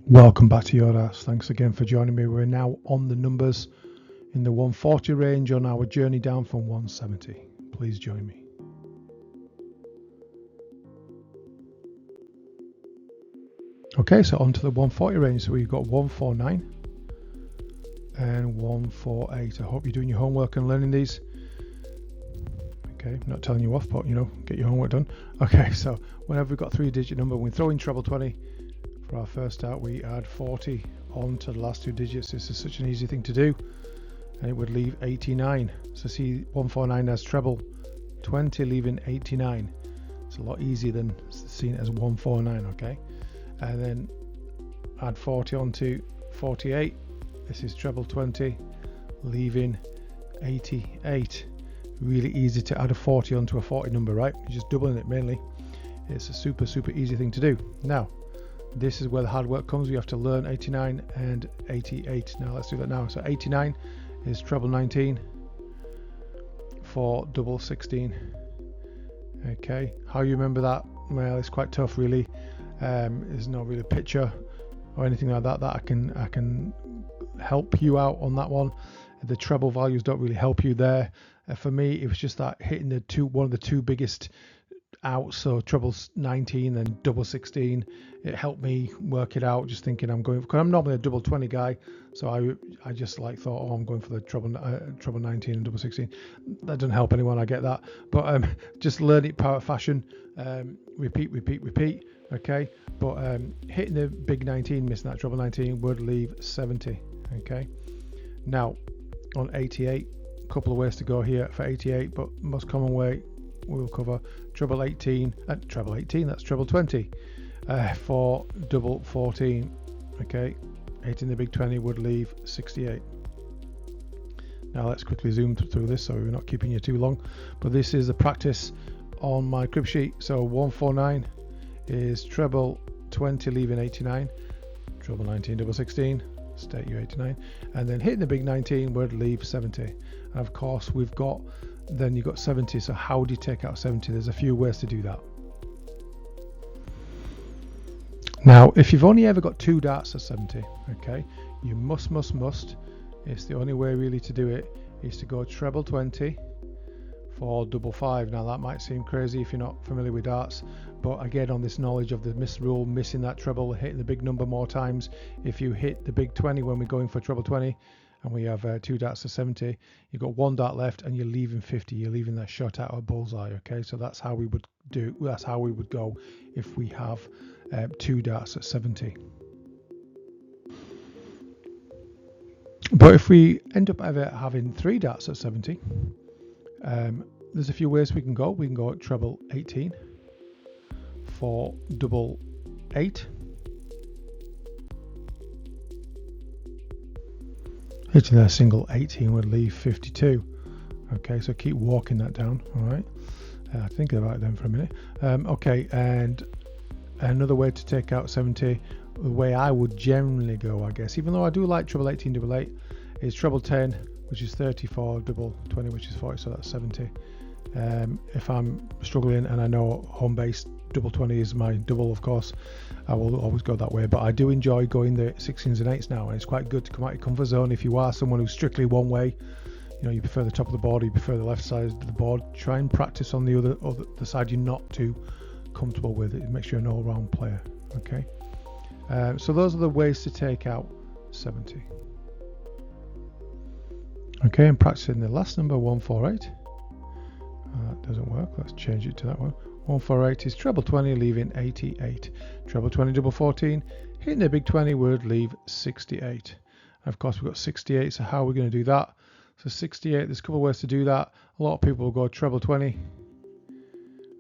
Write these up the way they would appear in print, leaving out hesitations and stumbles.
Welcome back to Your Ass. Thanks again for joining me. We're now on the numbers in the 140 range on our journey down from 170. Please join me. Okay, so onto the 140 range. So we've got 149 and 148. I hope you're doing your homework and learning these. Okay, not telling you off, but get your homework done. Okay, so whenever we've got a 3-digit number, we throw in treble 20. For our first start, we add 40 on to the last 2 digits. This is such an easy thing to do, and it would leave 89. So see, 149 as treble 20, leaving 89. It's a lot easier than seeing it as 149. Okay, and then add 40 onto 48. This is treble 20, leaving 88. Really easy to add a 40 onto a 40 number, right? You're just doubling it mainly. It's a super easy thing to do. Now, this is where the hard work comes. We have to learn 89 and 88. Now let's do that now. So 89 is treble 19 for double 16. Okay, how you remember that? Well, it's quite tough really. There's no really picture or anything like that I can help you out on that one. The treble values don't really help you there. For me, it was just that hitting one of the two biggest out, so treble 19 and double 16. It helped me work it out, just thinking because I'm normally a double 20 guy, so I just thought, I'm going for the treble 19 and double 16. That doesn't help anyone, I get that, but just learn it power fashion. Repeat. Okay, but hitting the big 19, missing that treble 19 would leave 70. Okay, now on 88, a couple of ways to go here for 88, but most common way we'll cover treble 18 and treble 18, that's treble 20 for double 14. Okay, 8 in the big 20 would leave 68. Now let's quickly zoom through this so we're not keeping you too long, but this is the practice on my crib sheet. So 149 is treble 20, leaving 89, treble 19 double 16, state you 89, and then hitting the big 19 would leave 70. And of course you've got 70. So how do you take out 70? There's a few ways to do that. Now, if you've only ever got 2 darts at 70, okay, you must, it's the only way really to do it, is to go treble 20 for double 5. Now that might seem crazy if you're not familiar with darts, but again, on this knowledge of the miss rule, missing that treble, hitting the big number more times. If you hit the big 20 when we're going for treble 20 and we have 2 darts to 70, you've got 1 dart left and you're leaving 50. You're leaving that shot out of bullseye. Okay, so that's how we would do. That's how we would go if we have 2 darts at 70. But if we end up ever having 3 darts at 70, there's a few ways we can go. We can go at treble 18 for double 8. Hitting a single 18 would leave 52. Okay, so keep walking that down. All right, think about it then for a minute. Okay, and another way to take out 70, the way I would generally go, I guess, even though I do like treble 18 double 8, is treble 10, which is 30 for double 20, which is 40, so that's 70. If I'm struggling and I know home base double 20 is my double, of course, I will always go that way, but I do enjoy going the 16s and 8s now, and it's quite good to come out of your comfort zone. If you are someone who's strictly one way, you prefer the top of the board, or you prefer the left side of the board, try and practice on the other side you're not too comfortable with. It makes you an all-round player. Okay, so those are the ways to take out 70. Okay, I'm practicing the last number, 148. That doesn't work. Let's change it to that one. 148 is treble 20, leaving 88. Treble 20 double 14, hitting the big 20 would leave 68. And of course we've got 68, so how are we going to do that? So 68, there's a couple of ways to do that. A lot of people will go treble 20.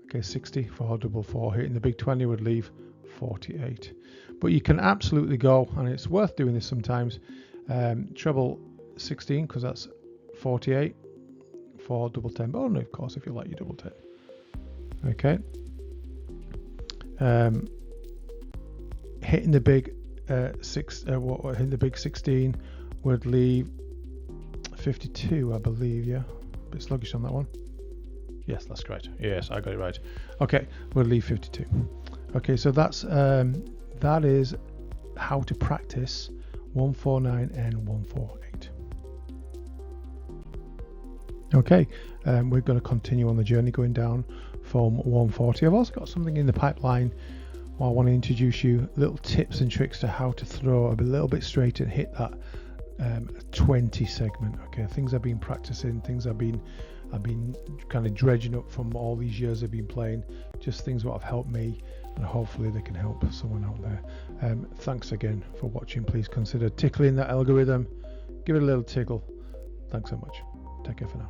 Okay, 60 for double 4, hitting the big 20 would leave 48. But you can absolutely go, and it's worth doing this sometimes, treble 16, because that's 48 for double 10. But only, of course, if you like your double 10. Okay. Hitting the big hitting the big 16 would leave 52, I believe. Yeah, a bit sluggish on that one. Yes, that's correct. Yes, I got it right. Okay, we'll leave 52. Okay, so that is how to practice 149 and 148. Okay, we're going to continue on the journey going down from 140. I've also got something in the pipeline where I want to introduce you little tips and tricks to how to throw a little bit straight and hit that 20 segment. Okay, things I've been practicing, things I've been kind of dredging up from all these years I've been playing, just things that have helped me, and hopefully they can help someone out there. Thanks again for watching. Please consider tickling that algorithm, give it a little tickle. Thanks so much. Take care for now.